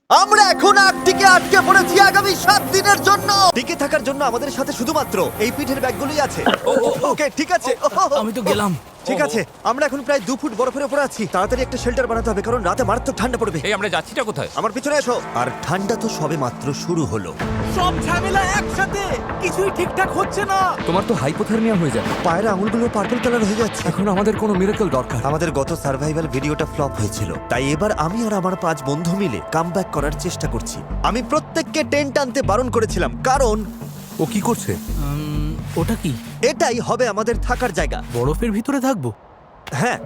আমরা এখন আর্কটিকে আটকে পড়েছি আগামী 7 দিনের জন্য। টিকে থাকার জন্য আমাদের সাথে শুধুমাত্র এই পিঠের ব্যাগগুলোই আছে। ওকে ঠিক আছে। আমি তো গেলাম। ঠিক আছে, আমরা এখন প্রায় 2 ফুট বরফের উপরে আছি। তাড়াতাড়ি একটা শেল্টার বানাতে হবে, কারণ রাতে মারাত্মক ঠান্ডা পড়বে। এই আমরা যাচ্ছিটা কোথায়? আমার পিছনে এসো। আর ঠান্ডা তো সবে মাত্র শুরু হলো। সব ঝামেলা একসাথে, কিছুই ঠিকঠাক হচ্ছে না। তোমার তো হাইপোথার্মিয়া হয়ে যাবে। পায়ের আঙুলগুলো পার্পল কালার হয়ে যাচ্ছে। এখন আমাদের কোনো মিরাকল দরকার। আমাদের গত সার্ভাইভাল ভিডিওটা ফ্লপ হয়েছিল, তাই এবার আমি আর আমার 5 বন্ধু মিলে কামব্যাক করার চেষ্টা করছি। আমি প্রত্যেককে টেন্ট আনতে বারণ করেছিলাম, কারণ ও কি করছে? ওটা কি? এটাই হবে আমাদের থাকার জায়গা। বরফের ভিতরে থাকবো? হ্যাঁ,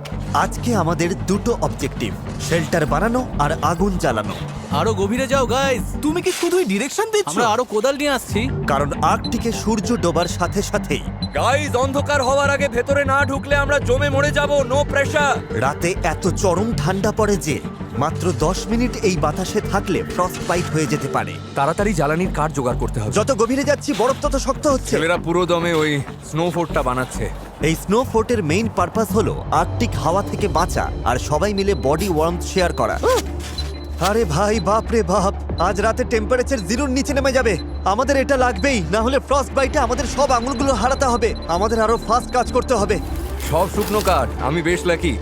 আজকে আমাদের দুটো অবজেক্টিভ, শেল্টার বানানো আর আগুন জ্বালানো। আরো গভীরে যাও গাইস। তুমি কি শুধুই ডিরেকশন দিচ্ছ? আমরা আরো কোদাল নিয়ে আসছি। কারণ আর্কটিকে সূর্য ডোবার সাথে সাথেই গাইস, অন্ধকার হওয়ার আগে ভেতরে না ঢুকলে আমরা জমে মরে যাব। No pressure. রাতে এত চরম ঠান্ডা পড়ে যে মাত্র 10 মিনিট এই বাতাসে থাকলে ফ্রস্ট বাইট হয়ে যেতে পারে। তাড়াতাড়ি জ্বালানির কাঠ জোগাড় করতে হবে। যত গভীরে যাচ্ছি বরফ তত শক্ত হচ্ছে। ছেলেরা পুরো দমে ওই স্নো ফোর্টটা বানাচ্ছে। এই স্নো ফোর্টের মেইন পারপাস হলো আর্কটিক হাওয়া থেকে বাঁচা আর সবাই মিলে বডি ওয়ার্মথ শেয়ার করা। আরে ভাই, বাপ রে বাপ, আজ রাতে টেম্পারেচার 0-র নিচে নেমে যাবে। আমাদের এটা লাগবেই, না হলে ফ্রস্ট বাইটে আমাদের সব আঙুলগুলো হারাতে হবে। আমাদের আরো ফাস্ট কাজ করতে হবে। সব শুকনো কাঠ। আমি বেশ লাকি।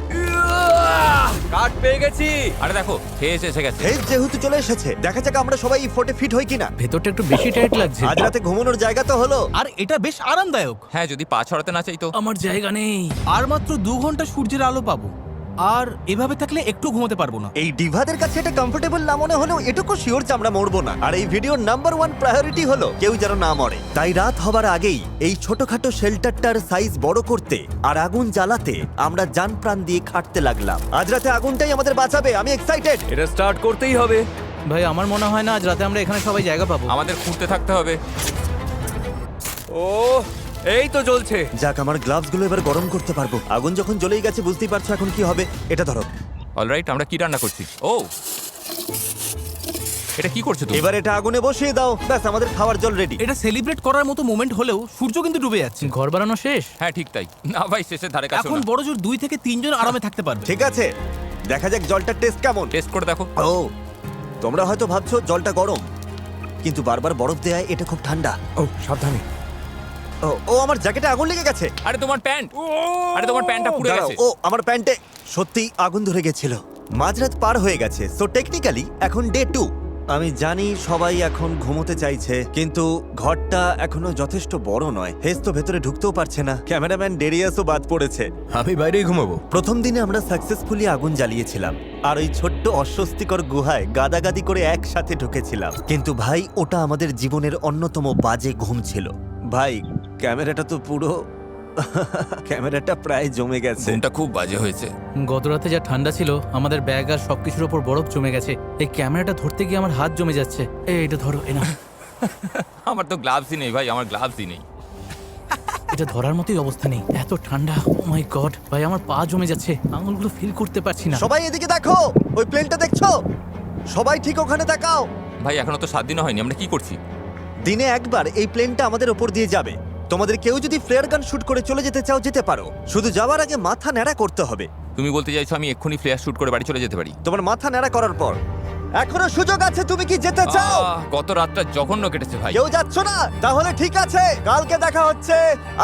কাঠ পেয়ে গেছি। আরে দেখো, খেয়ে এসে গেছে। হেজ যেহেতু চলে এসেছে, দেখা যাক আমরা সবাই এই ফোর্টে ফিট হই কিনা। ভেতরটা একটু বেশি টাইট লাগছে। আজ রাতে ঘুমানোর জায়গা তো হলো। আর এটা বেশ আরামদায়ক। হ্যাঁ, যদি পা ছড়াতে না চাই তো। আমার জায়গা নেই। আর মাত্র 2 ঘন্টা সূর্যের আলো পাবো, আর এভাবে থাকলে একটু ঘুমোতে পারবো না। এই ডিভাদের কাছে এটা কমফোর্টেবল না মনে হলেও এটুকু শিওর যে আমরা মরবো না। আর এই ভিডিওর নাম্বার 1 প্রায়োরিটি হলো কেউ যেন না মরে। তাই রাত হবার আগেই এই ছোটখাটো শেল্টারটার সাইজ বড় করতে আর আগুন জ্বালাতে আমরা জান প্রাণ দিয়ে খাটতে লাগলাম। আজ রাতে আগুনটাই আমাদের বাঁচাবে। আমি এক্সাইটেড। এটা স্টার্ট করতেই হবে। ভাই, আমার মনে হয় না আজ রাতে আমরা এখানে সবাই জায়গা পাবো। আমাদের খুঁড়তে থাকতে হবে। ও, এই তো জ্বলছে। যাক, আমার গ্লাভস গুলো এবার গরম করতে পারবো। আগুন যখন জ্বলেই গেছে বুঝতেই পারছো এখন কি হবে। এটা ধরো। অলরাইট, আমরা কি রান্না করছি? ও, এটা কি করছো তুমি? এবার এটা আগুনে বসিয়ে দাও। ব্যাস, আমাদের খাওয়ার জল রেডি। এটা সেলিব্রেট করার মতো মোমেন্ট হলেও সূর্য কিন্তু ডুবে যাচ্ছে। ঘর বানানো শেষ? হ্যাঁ, ঠিক তাই। না ভাই, শেষের ধারে কাছে এখন বড় জোর 2 থেকে 3 জন আরামে থাকতে পারবে। ঠিক আছে, দেখা যাক জলটার টেস্ট কেমন। টেস্ট করে দেখো। ও, তোমরা হয়তো ভাবছো জলটা গরম, কিন্তু বারবার বরফ দেয় এটা খুব ঠান্ডা। ও, সাবধানে। ও ও, আমার জ্যাকেটে আগুন লেগে গেছে। আরে তোমার প্যান্ট, আরে তোমার প্যান্টটা পুড়ে দাঁড়াও, গেছে। ও আমার প্যান্টে সত্যি আগুন ধরে গেছিল। মাঝরাত পার হয়ে গেছে, সো টেকনিক্যালি এখন ডে 2। আমি জানি সবাই এখন ঘুমোতে চাইছে, কিন্তু ঘরটা এখনো যথেষ্ট বড় নয়। হেজ তো ভেতরে ঢুকতেও পারছে না। ক্যামেরাম্যান ডেরিয়াসও বাদ পড়েছে। আমি বাইরেই ঘুমাবো। প্রথম দিনে আমরা সাকসেসফুলি আগুন জ্বালিয়েছিলাম আর ওই ছোট্ট অস্বস্তিকর গুহায় গাদাগাদি করে একসাথে ঢুকেছিলাম। কিন্তু ভাই, ওটা আমাদের জীবনের অন্যতম বাজে ঘুম ছিল। ভাই, ক্যামেরাটা তো পুরো ক্যামেরাটা প্রায় জমে গেছে। ঘুমটা খুব বাজে হয়েছে। গত রাতে যা ঠান্ডা ছিল, আমাদের ব্যাগ আর সবকিছুর উপর বরফ জমে গেছে। এই ক্যামেরাটা ধরতে গিয়ে আমার হাত জমে যাচ্ছে। এটা ধরো, এনা। আমার তো গ্লাভসই নেই ভাই, আমার গ্লাভসই নেই। এটা ধরার মতোই অবস্থা নেই, এত ঠান্ডা। ও মাই গড ভাই, আমার পা জমে যাচ্ছে, আঙুলগুলো ফিল করতে পারছি না। সবাই এদিকে দেখো, ওই প্লেনটা দেখছো? সবাই ঠিক ওখানে তাকাও। ভাই, এখনো তো 7 দিনও হয়নি, আমরা কি করছি? দিনে একবার এই প্লেনটা আমাদের ওপর দিয়ে যাবে। তোমাদের কেউ যদি ফ্লেয়ার গান শুট করে চলে যেতে চাও যেতে পারো, শুধু যাওয়ার আগে মাথা ন্যাড়া করতে হবে। তুমি বলতে চাইছো আমি এক্ষুনি ফ্ল্যাশ শুট করে বাড়ি চলে যেতে পারি? তোমার মাথা ন্যাড়া করার পর এখনো সুযোগ আছে। তুমি কি যেতে চাও? গত রাতটা জঘন্য কেটেছে ভাই। কেউ যাচ্ছ না? তাহলে ঠিক আছে, কালকে দেখা হচ্ছে।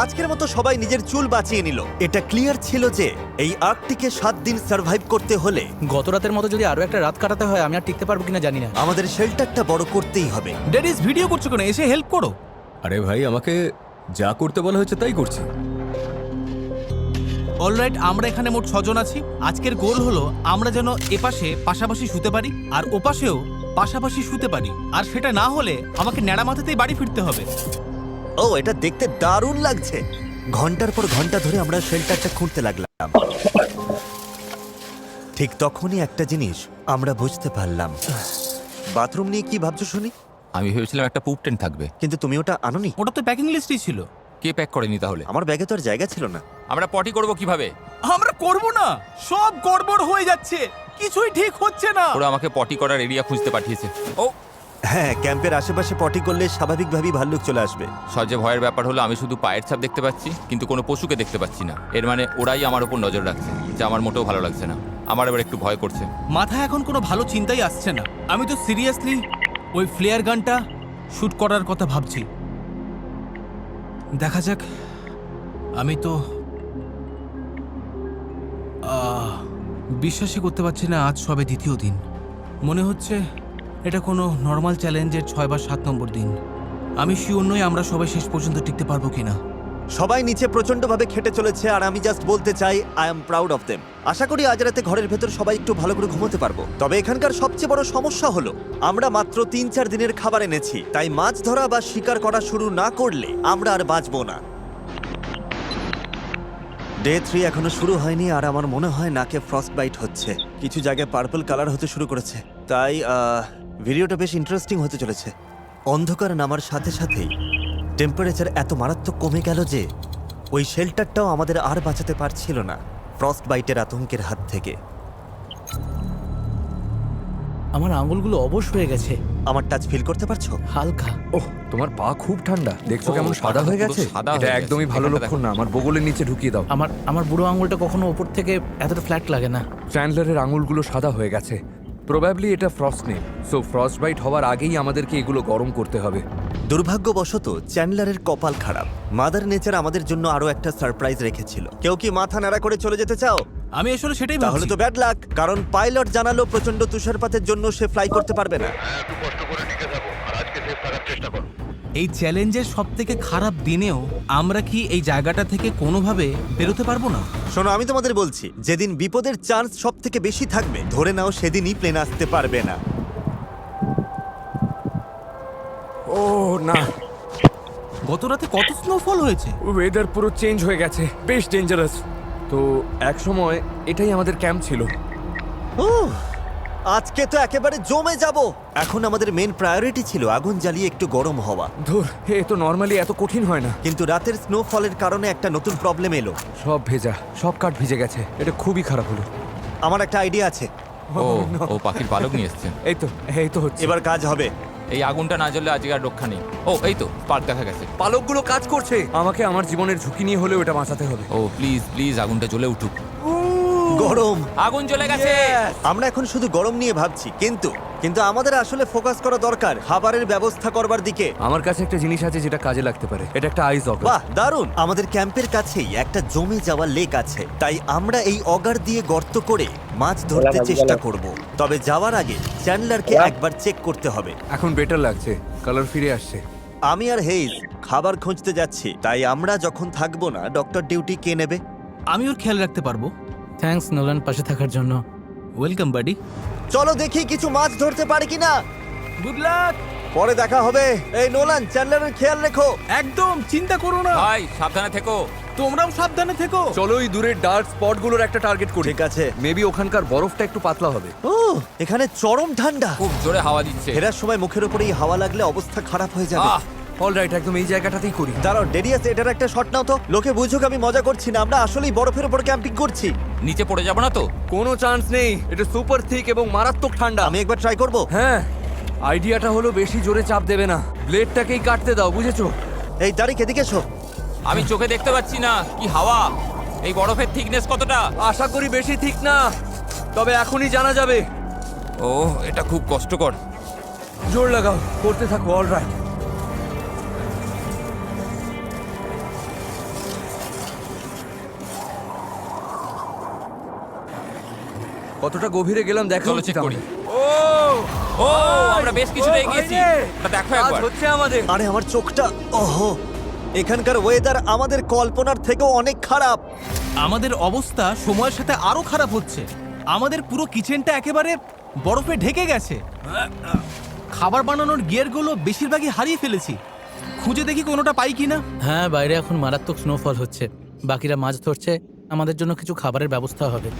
আজকের মতো সবাই নিজের চুল বাঁচিয়ে নিল। এটা ক্লিয়ার ছিল যে এই আর্কটিকে 7 দিন সার্ভাইভ করতে হলে গত রাতের মতো যদি আরো একটা রাত কাটাতে হয়, আমি আর টিকতে পারবো কিনা জানি না। আমাদের শেল্টারটা বড় করতেই হবে। ডেরিস, ভিডিও করছো কেন? এসে হেল্প করো। আরে ভাই, আমাকে যা করতে বলা হয়েছে তাই করছি। অলরাইট, আমরা এখানে মোট 6 জন আছি। আজকের গোল হলো আমরা যেন এপাশে পাশাপাশি শুতে পারি আর ওপাশেও পাশাপাশি শুতে পারি। আর সেটা না হলে আমাকে ন্যাড়া মাথাতেই বাড়ি ফিরতে হবে। ও, এটা দেখতে দারুণ লাগছে। ঘন্টার পর ঘন্টা ধরে আমরা শেল্টারটা খুঁড়তে লাগলাম। ঠিক তখনই একটা জিনিস আমরা বুঝতে পারলাম। বাথরুম নিয়ে কি ভাবছো শুনি? আমি ভেবেছিলাম একটা পুপ টেন্ট থাকবে। কিন্তু তুমি ওটা আনোনি। ওটা তো প্যাকিং লিস্টই ছিল। কে প্যাক করেনি তাহলে? আমার ব্যাগে তো আর জায়গা ছিল না। আমরা পটি করব কিভাবে? আমরা করব না, সব গড়বড় হয়ে যাচ্ছে, কিছুই ঠিক হচ্ছে না। ওরা আমাকে পটি করার এরিয়া খুঁজতে পাঠিয়েছে। ও, হ্যাঁ, ক্যাম্পের আশেপাশে পটি করলে স্বাভাবিকভাবেই ভাল্লুক চলে আসবে। সবচেয়ে ভয়ের ব্যাপার হলো আমি শুধু পায়ের ছাপ দেখতে পাচ্ছি, কিন্তু কোনো পশুকে দেখতে পাচ্ছি না। এর মানে ওরাই আমার উপর নজর রাখছে, যা আমার মোটেও ভালো লাগছে না। আমার এবার একটু ভয় করছে। মাথায় এখন কোনো ভালো চিন্তাই আসছে না। আমি তো সিরিয়াসলি ওই ফ্লেয়ার গানটা শুট করার কথা ভাবছি। দেখা যাক। আমি তো বিশ্বাসই করতে পারছি না আজ সবে দ্বিতীয় দিন। মনে হচ্ছে এটা কোনো নর্মাল চ্যালেঞ্জের 6 বা 7 নম্বর দিন। আমি শিওর নই আমরা সবাই শেষ পর্যন্ত টিকতে পারবো কিনা। সবাই নিচে প্রচন্ডভাবে খেটে চলেছে আর আমি জাস্ট বলতে চাই I am proud of them. আশা করি আজ রাতে ঘরের ভেতর সবাই একটু ভালো করে ঘুমোতে পারবো। তবে এখানকার সবচেয়ে বড় সমস্যা হলো আমরা মাত্র 3-4 দিনের খাবার এনেছি, তাই মাছ ধরা বা শিকার করা শুরু না করলে আমরা আর বাঁচবো না। ডে 3 এখনো শুরু হয়নি আর আমার মনে হয় নাকে ফ্রস্ট বাইট হচ্ছে। কিছু জায়গায় পার্পল কালার হতে শুরু করেছে, তাই ভিডিওটা বেশ ইন্টারেস্টিং হতে চলেছে। অন্ধকার নামার সাথে সাথেই টেম্পারেচার এত মারাত্মক কমে গেল যে ওই শেল্টারটাও আমাদের আর বাঁচাতে পারছিল না ফ্রস্ট বাইটের আতঙ্কের হাত থেকে। আমার আঙুলগুলো অবশ হয়ে গেছে, আমার টাচ ফিল করতে পারছো? হালকা। ওহ, তোমার পা খুব ঠান্ডা, দেখছো কেমন ও, সাদা পাটা হয়ে পুরো গেছে। সাদা হয়ে এটা গেছে। একদমই ভালো এখানটা লক্ষণ না। আমার বগলের নিচে ঢুকিয়ে দাও। আমার বুড়ো আঙুলটা কখনো ওপর থেকে এতটা ফ্ল্যাট লাগে না। চ্যান্ডলারের আঙুলগুলো সাদা হয়ে গেছে। প্রবাবলি এটা ফ্রস্ট নেই, সো ফ্রস্ট বাইট হওয়ার আগেই আমাদেরকে এগুলো গরম করতে হবে। দুর্ভাগ্যবশত চ্যান্ডলারের কপাল খারাপ। মাদার নেচার আমাদের জন্য আরো একটা সারপ্রাইজ রেখেছিল। কেউ কি মাথা নাড়া করে চলে যেতে চাও? আমি আসলে সেটাই তাহলে ভাবছি। তো ব্যাড লাক, কারণ পাইলট জানালো প্রচন্ড তুষারপাতের জন্য সে ফ্লাই করতে পারবে না। এই চ্যালেঞ্জের সবথেকে খারাপ দিনেও আমরা কি এই জায়গাটা থেকে কোনোভাবে বেরোতে পারবো না? শোনো, আমি তোমাদের বলছি, যেদিন বিপদের চান্স সব থেকে বেশি থাকবে ধরে নাও সেদিনই প্লেন আসতে পারবে না। ও না, গত রাতে কত স্নোফল হয়েছে। ওয়েদার পুরো চেঞ্জ হয়ে গেছে, বেশ ডেঞ্জারাস। তো এক সময় এটাই আমাদের ক্যাম্প ছিল। উহ, আজকে তো একেবারে জমে যাব। এখন আমাদের মেন প্রায়োরিটি ছিল আগুন জ্বালিয়ে একটু গরম হওয়া, ধুর, এ তো নর্মালি এত কঠিন হয় না। কিন্তু রাতের স্নোফলের কারণে একটা নতুন প্রবলেম এলো। সব ভেজা, সব কাঠ ভিজে গেছে। এটা খুবই খারাপ হলো। আমার একটা আইডিয়া আছে, ও পাখির পালক নিয়ে এসছে। এই তো হচ্ছে। এবার কাজ হবে। এই আগুনটা না জ্বললে আজকে আর রক্ষা নেই। ও এই তো স্পার্ক দেখা গেছে। পালকগুলো কাজ করছে। আমাকে আমার জীবনের ঝুঁকি নিয়ে হলেও এটা বাঁচাতে হবে। ও প্লিজ প্লিজ আগুনটা জ্বলে উঠুক। গরম। আগুন জ্বলে গেছে। আমরা এখন শুধু গরম নিয়ে ভাবছি, কিন্তু আমাদের আসলে ফোকাস করা দরকার খাবারের ব্যবস্থা করবার দিকে। আমার কাছে একটা জিনিস আছে যেটা কাজে লাগতে পারে। এটা একটা আইস অগার। বাহ, দারুণ। আমাদের ক্যাম্পের কাছেই একটা জমে যাওয়া লেক আছে, তাই আমরা এই অগার দিয়ে গর্ত করে মাছ ধরতে চেষ্টা করব। তবে যাওয়ার আগে চ্যান্ডলারকে একবার চেক করতে হবে। এখন বেটার লাগছে, কালার ফিরে আসছে। আমি আর হেইজ খাবার খুঁজতে যাচ্ছি, তাই আমরা যখন থাকবো না ডক্টর ডিউটি কে নেবে? আমি ওর খেয়াল রাখতে পারবো। থ্যাঙ্কস নোলান পাশে থাকার জন্য। ওয়েলকাম বাডি। চলো দেখি কিছু মাছ ধরতে পারি কিনা। Good luck. পরে দেখা হবে। এই নোলান, চ্যান্ডলারের খেয়াল রেখো। একদম চিন্তা করো না। ভাই সাবধানে থেকো। তোমরাও সাবধানে থেকো। চলো ওই দূরের ডার্ক স্পটগুলোর একটা টার্গেট করি। ঠিক আছে। মেবি ওখানকার বরফটা একটু পাতলা হবে। ও, এখানে চরম ঠান্ডা। খুব জোরে হাওয়া দিচ্ছে। ফেরার সময় মুখের উপরেই হাওয়া লাগলে অবস্থা খারাপ হয়ে যাবে। অলরাইট, একদম এই জায়গাটাতেই করি। দাঁড়াও, ডেরিয়াস, এটার একটা শট নাও তো। লোকে বুঝুক আমি মজা করছি না, আমরা আসলেই বরফের উপর ক্যাম্পিং করছি। নিচে পড়ে যাবো না তো? কোনো চান্স নেই। এটা সুপার থিক এবং মারাত্মক ঠান্ডা। আমি একবার ট্রাই করব। হ্যাঁ, আইডিয়াটা হলো বেশি জোরে চাপ দেবে না, ব্লেডটাকেই কাটতে দাও, বুঝেছো? এই তারিখ, এদিকে এসো। আমি চোখে দেখতে পাচ্ছি না। কি হাওয়া! এই বরফের থিকনেস কতটা? আশা করি বেশি ঠিক না, তবে এখনই জানা যাবে। ও এটা খুব কষ্টকর। জোর লাগাও, করতে থাকো। অলরাইট, কতটা গভীরে গেলাম দেখো। চলো চেক করি। ও আমরা বেশ কিছুটা এগিয়েছি। তা দেখো একবার। হচ্ছে আমাদের। আরে আমার চোখটা, ওহো, এখানকার ওয়েদার আমাদের কল্পনার থেকেও অনেক খারাপ। আমাদের অবস্থা সময়ের সাথে আরো খারাপ হচ্ছে। আমাদের পুরো কিচেনটা একেবারে বরফে ঢেকে গেছে। খাবার বানানোর গিয়ারগুলো বেশিরভাগই হারিয়ে ফেলেছি। খুঁজে দেখি কোনোটা পাই কিনা। হ্যাঁ, বাইরে এখন মারাত্মক স্নোফল হচ্ছে। বাকিরা মাছ ধরছে, আমাদের জন্য কিছু খাবারের ব্যবস্থা হবে।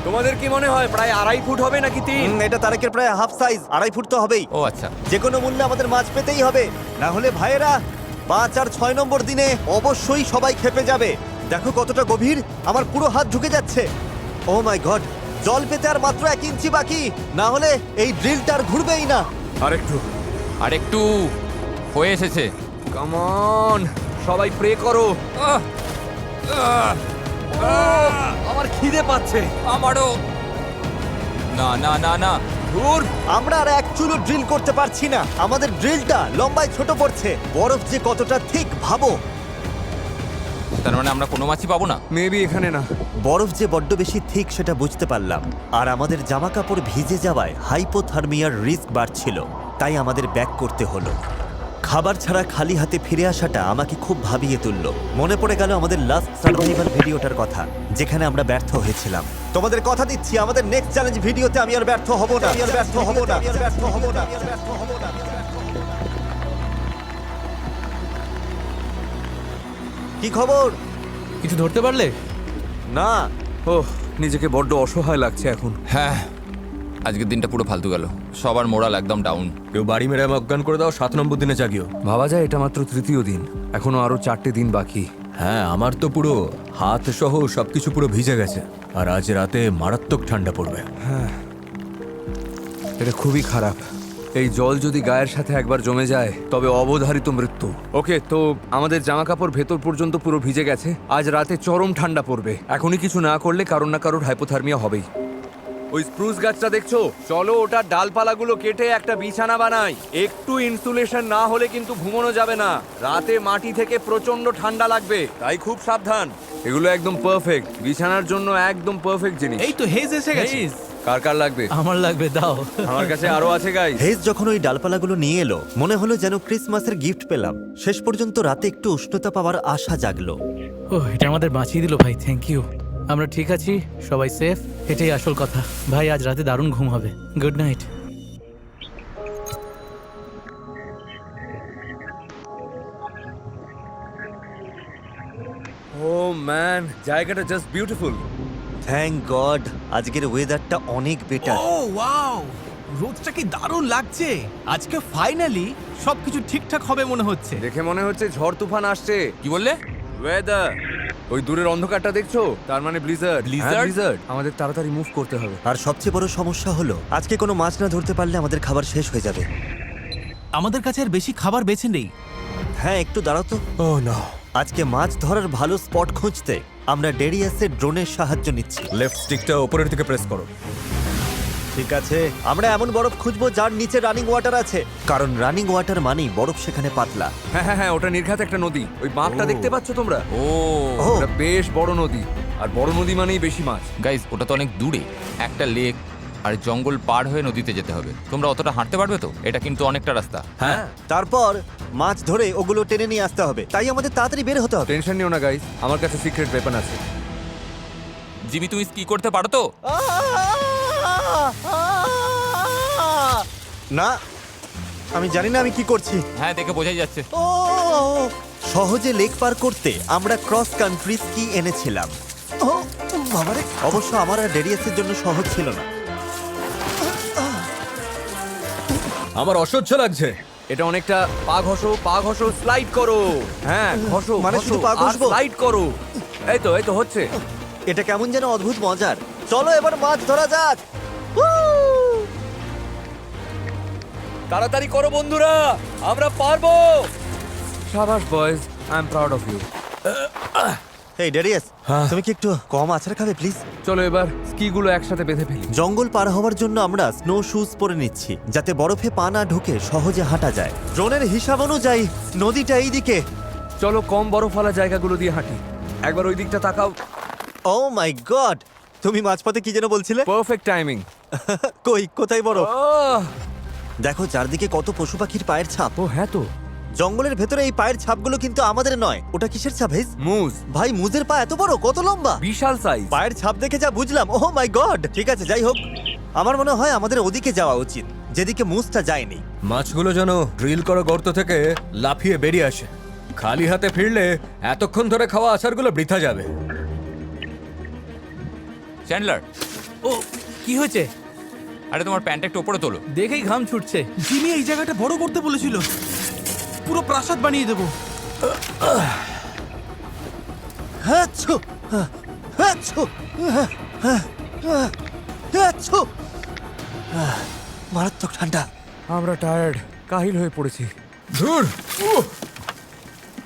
তোমাদের কি মনে হয় প্রায় 2.5 ফুট হবে নাকি 3? এটা তারেকের প্রায় হাফ সাইজ, 2.5 ফুট তো হবেই। ও আচ্ছা। যে কোনো মূল্যে আমাদের মাছ পেতেই হবে, না হলে ভাইয়েরা 5 আর 6 নম্বর দিনে অবশ্যই সবাই খেপে যাবে। দেখো কতটা গভীর, আমার পুরো হাত ঢুকে যাচ্ছে। ও মাই গড, জল পেতে আর মাত্র 1 ইঞ্চি বাকি, না হলে এই ড্রিলটা আর ঘুরবেই না। আরেকটু। আর একটু হয়ে এসেছে। কাম অন, সবাই প্রে করো। আমার খিদে পাচ্ছে। আমারও। না না না না, ধুর, আমরা আর এক চুলো ড্রিল করতে পারছি না, আমাদের ড্রিলটা লম্বায় ছোট পড়ছে। বরফ যে কতটা ঠিক ভাবো। তার মানে আমরা কোনো মাছই পাবো না। মেবি এখানে না। বরফ যে বড্ড বেশি ঠিক সেটা বুঝতে পারলাম। আর আমাদের জামা কাপড় ভিজে যাওয়ায় হাইপোথার্মিয়ার রিস্ক বাড়ছিল, তাই আমাদের ব্যাক করতে হলো। খাবার ছাড়া খালি হাতে ফিরে আসাটা আমাকে খুব ভাবিয়ে তুললো। মনে পড়ে গেল আমাদের লাস্ট সার্ভাইভাল ভিডিওটার কথা, যেখানে আমরা ব্যর্থ হয়েছিলাম। তোমাদের কথা দিচ্ছি, আমাদের নেক্সট চ্যালেঞ্জ ভিডিওতে আমি আর ব্যর্থ হব না। কি খবর? কিছু ধরতে পারলে? না, ওহ, নিজেকে বড্ড অসহায় লাগছে এখন। হ্যাঁ, আজকের দিনটা পুরো ফালতু গেল। সবার মোরাল একদম ডাউন। কেউ বাড়ি মেরে আমাকে অজ্ঞান করে দাও, 7 নম্বর দিনে জাগিও। ভাবা যায় এটা মাত্র তৃতীয় দিন, এখনো আরো 4টে দিন বাকি। হ্যাঁ, আমার তো পুরো হাত সহ সবকিছু পুরো ভিজে গেছে। আর আজ রাতে মারাত্মক ঠান্ডা পড়বে। এটা খুবই খারাপ। এই জল যদি গায়ের সাথে একবার জমে যায় তবে অবধারিত মৃত্যু। ওকে, তো আমাদের জামা কাপড় ভেতর পর্যন্ত পুরো ভিজে গেছে। আজ রাতে চরম ঠান্ডা পড়বে। এখনই কিছু না করলে কারোর না কারোর হাইপোথার্মিয়া হবেই। ওই স্প্রুস গাছটা দেখছো? চলো ওটার ডালপালাগুলো কেটে একটা বিছানা বানাই। একটু ইনসুলেশন না হলে কিন্তু ঘুমানো যাবে না। রাতে মাটি থেকে প্রচন্ড ঠান্ডা লাগবে, তাই খুব সাবধান। এগুলো একদম পারফেক্ট, বিছানার জন্য একদম পারফেক্ট জিনিস। এই তো হেজ এসে গেছে। কার কার লাগবে? আমার লাগবে, দাও। আমার কাছে আরো আছে গাইস। হেজ যখন ওই ডালপালাগুলো নিয়ে এলো, মনে হলো যেন ক্রিসমাসের গিফট পেলাম। শেষ পর্যন্ত রাতে একটু উষ্ণতা পাওয়ার আশা জাগলো। ও, এটা আমাদের বাঁচিয়ে দিল ভাই, থ্যাংক ইউ। আমরা ঠিক আছি, সবাই সেফ, এটাই আসল কথা। ভাই, আজ রাতে দারুণ ঘুম হবে। Good night. ও ম্যান, জায়গাটা জাস্ট বিউটিফুল। থ্যাংক গড, আজকের ওয়েদারটা অনেক বেটার। ও ওয়াও, রোদটা কি দারুণ লাগছে। আজকে ফাইনালি সবকিছু ঠিকঠাক হবে মনে হচ্ছে। দেখে মনে হচ্ছে ঝড় তুফান আসছে। কি বললে? ওয়েদার, ওই দূরের অন্ধকারটা দেখছো? তার মানে ব্লিজার্ড। Blizzard? ব্লিজার্ড। আমাদের তাড়াতাড়ি মুভ করতে হবে। আর সবচেয়ে বড় সমস্যা হলো, আজকে কোনো মাছ না ধরতে পারলে আমাদের খাবার শেষ হয়ে যাবে। আমাদের কাছে আর বেশি খাবার বেঁচে নেই। হ্যাঁ, একটু দাঁড়াও তো। ও না। আজকে মাছ ধরার ভালো স্পট খুঁজতে আমরা ডেরিয়াসের ড্রোনের সাহায্য নিচ্ছি। লেফট স্টিকটা উপরের দিকে প্রেস করো। ঠিক আছে, আমরা এমন বরফ খুঁজবো যার নিচে রানিং ওয়াটার আছে, কারণ রানিং ওয়াটার মানেই বরফ সেখানে পাতলা। হ্যাঁ হ্যাঁ হ্যাঁ, ওটা নির্ঘাত একটা নদী। ওই বাঁকটা দেখতে পাচ্ছ তোমরা? ও ও, ওটা বেশ বড় নদী, আর বড় নদী মানেই বেশি মাছ। গাইস, ওটা তো অনেক দূরে। একটা লেক আর জঙ্গল পার হয়ে নদীতে যেতে হবে। তোমরা অতটা হাঁটতে পারবে তো? এটা কিন্তু অনেকটা রাস্তা। হ্যাঁ, তারপর মাছ ধরে ওগুলো টেনে নিয়ে আসতে হবে, তাই আমাদের তাড়াতাড়ি বের হতে হবে। টেনশন নিও না গাইস, আমার কাছে সিক্রেট ওয়েপন আছে। জিমি, তুমি কি করতে পারো তো? না, আমি জানি না আমি কি করছি। হ্যাঁ, দেখে বোঝাই যাচ্ছে। ও, সহজে লেক পার করতে আমরা ক্রস কান্ট্রি স্কি এনেছিলাম। ও বাবারে, অবশ্য আমার আর ডেরিয়াসের জন্য সহজ ছিল না। আমার অসহ্য লাগছে। এটা অনেকটা পা ঘষো, স্লাইড করো। হ্যাঁ, ঘষো, মানে শুধু পা ঘষবো? স্লাইড করো। এই তো হচ্ছে। এটা কেমন যেন অদ্ভুত মজার। চলো এবার মাছ ধরা যাক। তাড়াতাড়ি করো বন্ধুরা, আমরা পারবো। শাবাশ boys, I am proud of you. এই ডেরিয়াস, হ্যাঁ? তুমি কি একটু কম আছাড় খাবে প্লিজ? চলো এবার স্কিগুলো একসাথে বেঁধে ফেলি। জঙ্গল পার হওয়ার জন্য আমরা স্নো শুজ পরে নিচ্ছি, যাতে বরফে পা না ঢুকে সহজে হাঁটা যায়। ড্রোনের হিসাব অনুযায়ী নদীটা এইদিকে। চলো কম বরফওয়ালা জায়গাগুলো দিয়ে হাঁটি। একবার ওই দিকটা তাকাও। ও মাই গড, তুমি মাঝপথে কি যেন বলছিলে? Perfect timing. কোথায় বরফ? দেখো চারদিকে কত পশু পাখির পায়ের ছাপ। ও হ্যাঁ তো, জঙ্গলের ভেতরে এই পায়ের ছাপগুলো কিন্তু আমাদের নয়। ওটা কিসের ছাপ হেজ? মুজ, ভাই, মুজের পা এত বড়, কত লম্বা! বিশাল সাইজ। পায়ের ছাপ দেখে যা বুঝলাম। ও মাই গড! ঠিক আছে, যাই হোক, আমার মনে হয় আমাদের ওদিকে যাওয়া উচিত, যেদিকে মুজটা যায়নি। মাছগুলো যেন ড্রিল করা গর্ত থেকে লাফিয়ে বেরিয়ে আসে। খালি হাতে ফিরলে এতক্ষণ ধরে খাওয়া আচারগুলো বৃথা যাবে। চ্যান্ডলার, ও, কি হয়েছে? আরে তোমার প্যান্টটা একটু উপরে তোলো। দেখেই ঘাম ছুটছে। জিমি এই জায়গাটা বড় করতে বলেছিল, পুরো প্রাসাদ বানিয়ে দেবো। হাচ্ছু, হাচ্ছু, হাচ্ছু। মারাত্মক ঠান্ডা। আমরা টায়ার্ড, কাহিল হয়ে পড়েছি। ধুর!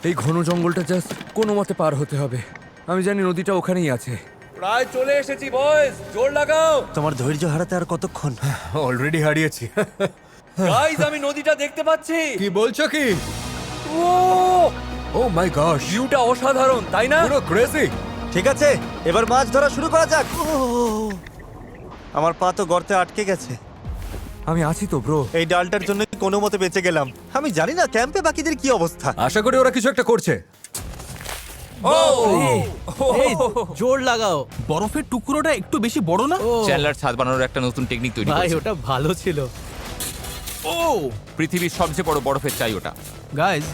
এই ঘন জঙ্গলটা জাস্ট কোনো মতে পার হতে হবে। আমি জানি নদীটা ওখানেই আছে। প্রায় চলে এসেছি বয়েজ, জোর লাগাও। তোমার ধৈর্য হারাতে আর কতক্ষণ? অলরেডি হারিয়েছি। গাইস, আমি নদীটা দেখতে পাচ্ছি। কি বলছো কি? ও ও মাই গশ, ভিউটা অসাধারণ, তাই না? পুরো ক্রেজি। ঠিক আছে, এবার মাছ ধরা শুরু করা যাক। আমার পা তো গর্তে আটকে গেছে। আমি আছি তো ব্রো। এই ডালটার জন্য কোনো মতে বেঁচে গেলাম। আমি জানি না ক্যাম্পে বাকিদের কি অবস্থা। আশা করি ওরা কিছু একটা করছে। এই, জোর লাগাও। বরফের টুকরোটা একটু বেশি বড় না? চ্যান্ডলার ছাদ বানানোর একটা নতুন টেকনিক তৈরি ভাই করেছে। ওটা ভালো ছিল। ও পৃথিবীর সবচেয়ে বড় বরফের চাই ওটা। গাইজ,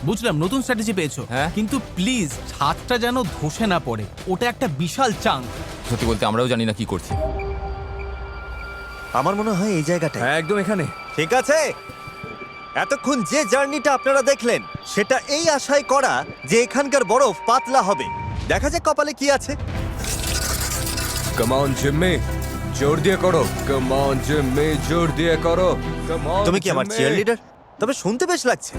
বুঝলাম নতুন স্ট্র্যাটেজি পেয়েছো, হ্যাঁ। কিন্তু প্লিজ ছাদটা যেন ধসে না পড়ে। ওটা একটা বিশাল চাঙ্ক। সত্যি বলতে আমরাও জানি না কি করছি। আমার মনে হয় এই জায়গাটায়। হ্যাঁ, একদম এখানে। ঠিক আছে, এতক্ষণ যে জার্নিটা আপনারা দেখলেন সেটা এই আশায় করা যে এখানকার বরফ পাতলা হবে। দেখা যাক কপালে কি আছে। কাম অন জিম্মি, জোর দিয়ে করো। কাম অন জিম্মি, জোর দিয়ে করো। Come on. তুমি কি আমার চিয়ার লিডার? তবে শুনতে বেশ লাগছে।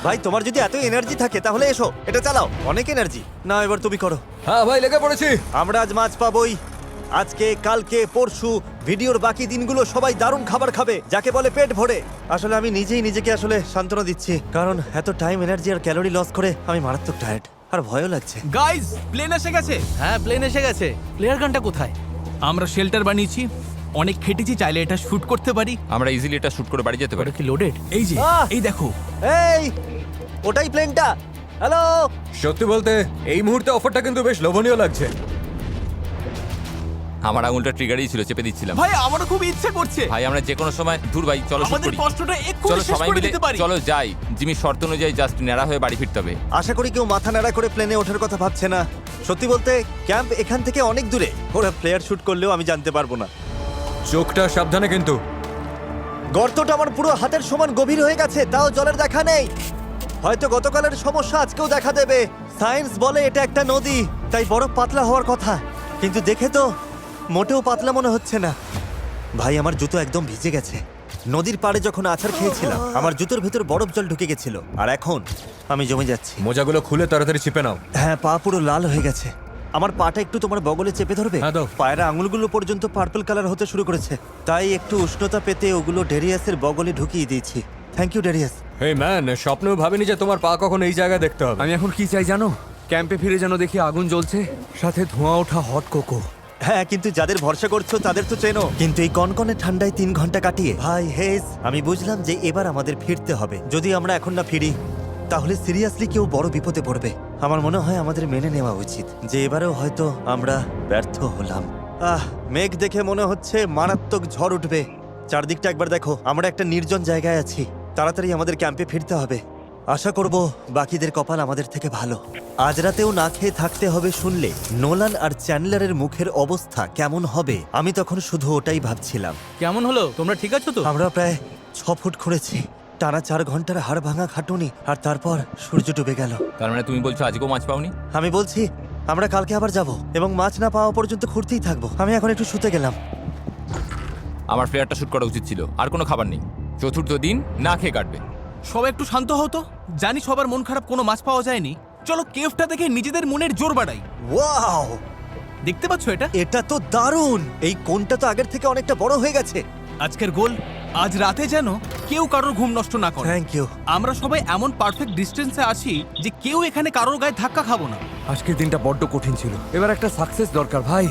ভাই, তোমার যদি এত এনার্জি থাকে তাহলে এসো, এটা চালাও। অনেক এনার্জি। না, এবার তুমি করো। হ্যাঁ ভাই, লেগে পড়েছি। আমরা আজ মাছ পাবোই। আজকে, কালকে, পরশু, ভিডিওর বাকি দিনগুলো সবাই দারুণ খাবার খাবে, যাকে বলে পেট ভরে। আসলে আমি নিজেই নিজেকে আসলে সান্ত্বনা দিচ্ছি, কারণ এত টাইম, এনার্জি আর ক্যালোরি লস করে আমি মারাত্মক টায়ার্ড আর ভয়ও লাগছে। গাইজ, প্লেন এসে গেছে। হ্যাঁ, প্লেন এসে গেছে। প্লেয়ার গানটা কোথায়? আমরা শেল্টার বানিয়েছি, অনেক খেটেছি, চাইলে এটা শুট করতে পারি। আমরা ইজিলি এটা শুট করে বাড়ি যেতে পারি। ওটা কি লোডেড? এই যে, আহ! এই দেখো। এই, ওটাই প্লেনটা। হ্যালো। সত্যি বলতে এই মুহূর্তে অফারটা কিন্তু বেশ লোভনীয় লাগছে। আমার আঙুলটা ট্রিগারই ছিল, চেপে দিচ্ছিলাম। ভাই, আমারও খুব ইচ্ছে করছে। ভাই আমরা যে কোনো সময় দূর ভাই, চলো শুট আমাদের করি। কষ্টটা এক্ষুনি চলো শেষ সবাই করে মিলে, দিতে পারি। চলো যাই। জিমির শর্ত অনুযায়ী জাস্ট ন্যাড়া হয়ে বাড়ি ফিরতে হবে। আশা করি কেউ মাথা নাড়া করে প্লেনে ওঠার কথা ভাবছে না। সত্যি বলতে ক্যাম্প এখান থেকে অনেক দূরে। ওরা প্লেয়ার শুট করলেও আমি জানতে পারবো না। চোখটা সাবধানে কিন্তু। গর্তটা আমার পুরো হাতের সমান গভীর হয়ে গেছে, তাও জলের দেখা নেই। হয়তো গতকালের সমস্যা আজকেও দেখা দেবে। সায়েন্স বলে এটা একটা নদী, তাই বরফ পাতলা হওয়ার কথা, কিন্তু দেখে তো মোটেও পাতলা মনে হচ্ছে না। ভাই, আমার জুতো একদম ভিজে গেছে। নদীর পাড়ে যখন আছাড় খেয়েছিলাম আমার জুতোর ভেতর বরফ জল ঢুকে গেছিল, আর এখন আমি জমে যাচ্ছি। মোজাগুলো খুলে তাড়াতাড়ি চিপে নাও। হ্যাঁ, পা পুরো লাল হয়ে গেছে। আমার পাটা একটু তোমার বগলে চেপে ধরবে? হ্যাঁ, দাও। পায়ের আঙুলগুলো পর্যন্ত পার্পল কালার হতে শুরু করেছে, তাই একটু উষ্ণতা পেতে ওগুলো ডেরিয়াসের বগলে ঢুকিয়ে দিয়েছি। Thank you Darius. Hey man, স্বপ্নেও ভাবিনি যে তোমার পা কখন এই জায়গায় দেখতে হবে। আমি এখন কি চাই জানো? ক্যাম্পে ফিরে যেন দেখি আগুন জ্বলছে, সাথে ধোঁয়া ওঠা হট কোকো। হ্যাঁ, কিন্তু যাদের ভরসা করছো তাদের তো চেনো। কিন্তু এই কনকনে ঠান্ডায় 3 ঘন্টা কাটিয়ে ভাই হেজ, আমি বুঝলাম যে এবার আমাদের ফিরতে হবে। যদি আমরা এখন না ফিরি তাহলে সিরিয়াসলি কেউ বড় বিপদে পড়বে। আমার মনে হয় আমাদের মেনে নেওয়া উচিত যে এবারেও হয়তো আমরা ব্যর্থ হলাম। মেঘ দেখে মনে হচ্ছে মারাত্মক ঝড় উঠবে। চারদিকটা একবার দেখো, আমরা একটা নির্জন জায়গায় আছি। তাড়াতাড়ি আমাদের ক্যাম্পে ফিরতে হবে। আশা করব বাকিদের কপাল আমাদের থেকে ভালো। আজ রাতেও না খেয়ে থাকতে হবে শুনলে নোলান আর চ্যান্ডলারের মুখের অবস্থা কেমন হবে, আমি তখন শুধু ওটাই ভাবছিলাম। কেমন হলো? তোমরা ঠিক আছো তো? আমরা প্রায় 6 ফুট খুঁড়েছি, টানা 4 ঘন্টার হাড় ভাঙা খাটুনি, আর তারপর সূর্য ডুবে গেল। তার মানে তুমি বলছো আজকেও মাছ পাওনি? আমি বলছি আমরা কালকে আবার যাব এবং মাছ না পাওয়া পর্যন্ত খুঁড়তেই থাকবো। আমি এখন একটু শুতে গেলাম। আমার প্লেয়ারটা শুট করা উচিত ছিল। আর কোনো খাবার নেই, চতুর্থ দিন না খেয়ে কাটবে। সবাই একটু শান্ত হতো। জানি সবার মন খারাপ, কোনো মাছ পাওয়া যায়নি। চলো কেভটা দেখে নিজেদের মনের জোর বাড়াই। ওয়াও, দেখতে পাচ্ছ এটা? এটা তো দারুণ। এই কোণটা তো আগের থেকে অনেকটা বড় হয়ে গেছে। আজকের গোল, আজ রাতে যেন কেউ কারোর ঘুম নষ্ট না করে। Thank you. আমরা সবাই এমন পারফেক্ট ডিস্টেন্সে আছি যে কেউ এখানে কারোর গায়ে ধাক্কা খাবো না। আজকের দিনটা বড্ড কঠিন ছিল, এবার একটা সাকসেস দরকার ভাই।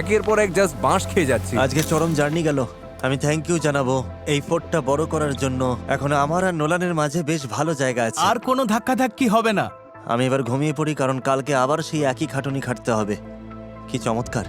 একের পর এক জাস্ট বাঁশ খেয়ে যাচ্ছি। আজকে চরম জার্নি গেল। আমি থ্যাংক ইউ জানাবো এই ফোর্টটা বড় করার জন্য। এখন আমার আর নোলানের মাঝে বেশ ভালো জায়গা আছে। আর কোনো ধাক্কা ধাক্কি হবে না। আমি এবার ঘুমিয়ে পড়ি, কারণ কালকে আবার সেই একই খাটুনি খাটতে হবে। কি চমৎকার।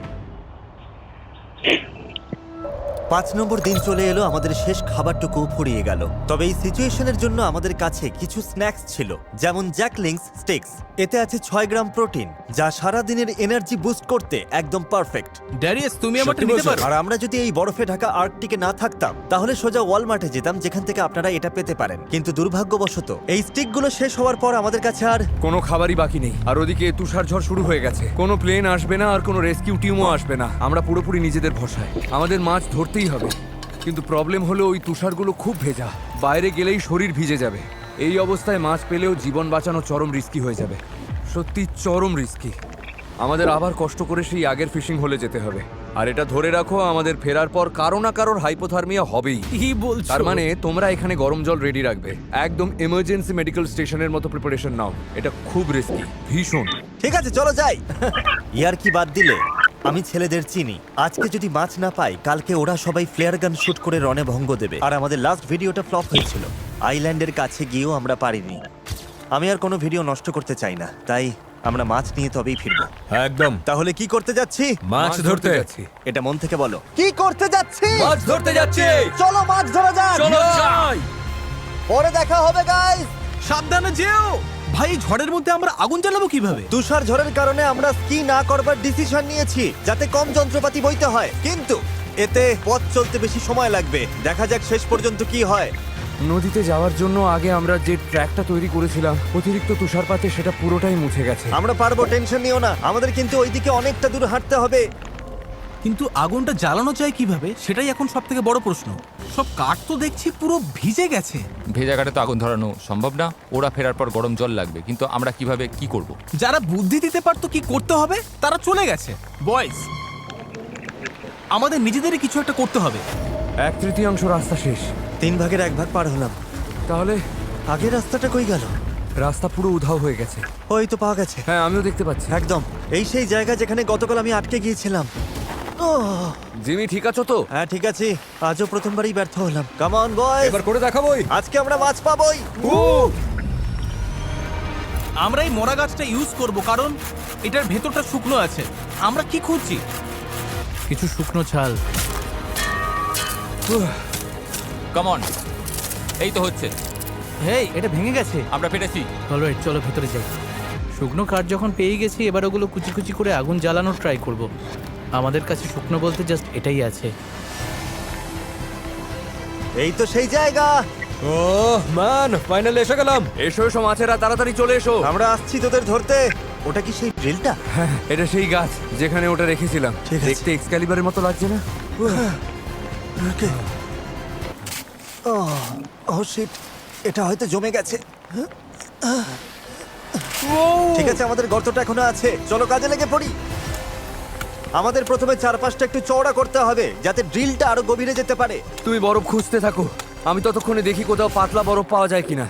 5 নম্বর দিন চলে এলো, আমাদের শেষ খাবারটুকু ফুরিয়ে গেল। তবে এই সিচুয়েশনের জন্য আমাদের কাছে কিছু স্ন্যাক্স ছিল, যেমন জ্যাকলিংস স্টিক্স। এতে আছে 6 গ্রাম প্রোটিন, যা সারা দিনের এনার্জি বুস্ট করতে একদম পারফেক্ট। ড্যারিয়াস, তুমি আমারটা সত্যি নিতে বলছো? পারো? আর আমরা যদি এই বরফে ঢাকা আর্কটিকে না থাকতাম তাহলে সোজা ওয়ালমার্টে যেতাম, যেখান থেকে আপনারা এটা পেতে পারেন। কিন্তু দুর্ভাগ্যবশত এই স্টিকগুলো শেষ হওয়ার পর আমাদের কাছে আর কোনো খাবারই বাকি নেই, আর ওদিকে তুষার ঝড় শুরু হয়ে গেছে। কোনো প্লেন আসবে না, আর কোনো রেস্কিউ টিমও আসবে না। আমরা পুরোপুরি নিজেদের ভরসায়। আমাদের মাছ ধরতেই হবে। কিন্তু প্রবলেম হলো ওই তুষারগুলো খুব ভেজা, বাইরে গেলেই শরীর ভিজে যাবে। এই অবস্থায় মাছ পেলেও জীবন বাঁচানো চরম রিস্কি হয়ে যাবে, সত্যি চরম রিস্কি। আমাদের আবার কষ্ট করে সেই আগের ফিশিং হলে যেতে হবে। আর এটা ধরে রাখো, আমাদের ফেরার পর কারো না কারোর হাইপোথার্মিয়া হবেই। কি বলছো? তার মানে তোমরা এখানে গরম জল রেডি রাখবে, একদম এমার্জেন্সি মেডিকেল স্টেশনের মতো প্রিপারেশন নাও। এটা খুব রিস্কি, ভীষণ। ঠিক আছে চলো যাই। ইয়ার কি বাদ দিলে আমি ছেলেদের চিনি। আজকে যদি মাছ না পাই, কালকে ওরা সবাই ফ্লেয়ার গান শুট করে রনে ভঙ্গ দেবে। আর আমাদের লাস্ট ভিডিওটা ফ্লপ হয়েছিল, আইল্যান্ডের কাছে গিয়েও আমরা পারিনি। আমি আর কোনো ভিডিও নষ্ট করতে চাই না, তাই আমরা মাছ নিয়ে তবেই ফিরবো। একদম। তাহলে কি করতে যাচ্ছি? মাছ ধরতে যাচ্ছি। এটা মন থেকে বলো। কি করতে যাচ্ছি? মাছ ধরতে যাচ্ছে। চলো মাছ ধরা যাক। চলো যাই। পরে দেখা হবে গাইস। সাবধানে যেও ভাই, ঝড়ের মধ্যে আমরা আগুন জ্বালাবো কিভাবে? তুষার ঝড়ের কারণে আমরা স্কি না করবার ডিসিশন নিয়েছি, যাতে কম যন্ত্রপাতি বইতে হয়, কিন্তু এতে পথ চলতে বেশি সময় লাগবে। দেখা যাক শেষ পর্যন্ত কি হয়। নদীতে যাওয়ার জন্য আগে আমরা যে ট্র্যাকটা তৈরি করেছিলাম, অতিরিক্ত তুষারপাতে সেটা পুরোটাই মুছে গেছে। আমরা পারবো, টেনশন নিও না। আমাদের কিন্তু ওইদিকে অনেকটা দূর হাঁটতে হবে। কিন্তু আগুনটা জ্বালানো যায় কিভাবে, সেটাই এখন সব থেকে বড় প্রশ্ন। সব কাঠ তো দেখছি পুরো ভিজে গেছে। ভেজা কাঠে তো আগুন ধরানো সম্ভব না। ওরা ফেরার পর গরম জল লাগবে, কিন্তু আমরা কিভাবে কি করব? যারা বুদ্ধি দিতে পারতো কি করতে হবে, তারা চলে গেছে। বয়েজ, আমাদের নিজেদেরই কিছু একটা করতে হবে। 1/3 রাস্তা শেষ। 3 ভাগের 1 ভাগ পার হলাম। তাহলে আগের রাস্তাটা কই গেল? রাস্তা পুরো উধাও হয়ে গেছে। ওই তো পাওয়া গেছে। হ্যাঁ, আমিও দেখতে পাচ্ছি। একদম এই সেই জায়গা যেখানে গতকাল আমি আটকে গিয়েছিলাম। ওহ, জিমি, ঠিক আছো তো? হ্যাঁ ঠিক আছে। আজও প্রথমবারই ব্যর্থ হলাম। কাম অন বয়, এবার করে দেখাবোই। আজকে আমরা মাছ পাবোই। আমরা এই মরা গাছটা ইউজ করব, কারণ এটার ভেতরটা শুকনো আছে। আমরা কি খুঁজছি? কিছু শুকনো ছাল। কাম অন, এই তো হচ্ছে। হেই, এটা ভেঙে গেছে। আমরা পেরেছি। অলরাইট, চলো ভেতরে যাই। শুকনো কাঠ যখন পেয়ে গেছি, এবার ওগুলো কুচি কুচি করে আগুন জ্বালানোর ট্রাই করব। আমাদের কাছে শুকনো বলতে জাস্ট এটাই আছে। এই তো সেই জায়গা। ও ম্যান, ফাইনালি এসে গেলাম। এসো এসো মাছেরা, তাড়াতাড়ি চলে এসো। আমরা আসছি তোদের ধরতে। ওটা কি সেই ড্রিলটা? হ্যাঁ, এটা সেই গাছ যেখানে ওটা রেখেছিলাম। ঠিক আছে। দেখতে এক্সক্যালিবারের মতো লাগছে না? ওকে। ও শিট, এটা হয়তো জমে গেছে। ঠিক আছে, আমাদের গর্তটা এখনো আছে। চলো কাজে লেগে পড়ি। আমাদের প্রথমে চারপাশটা একটু চওড়া করতে হবে, যাতে ড্রিলটা আরো গভীরে যেতে পারে। তুমি বরফ খুঁজতে থাকো, আমি ততক্ষণে দেখি কোথাও পাতলা বরফ পাওয়া যায় কিনা।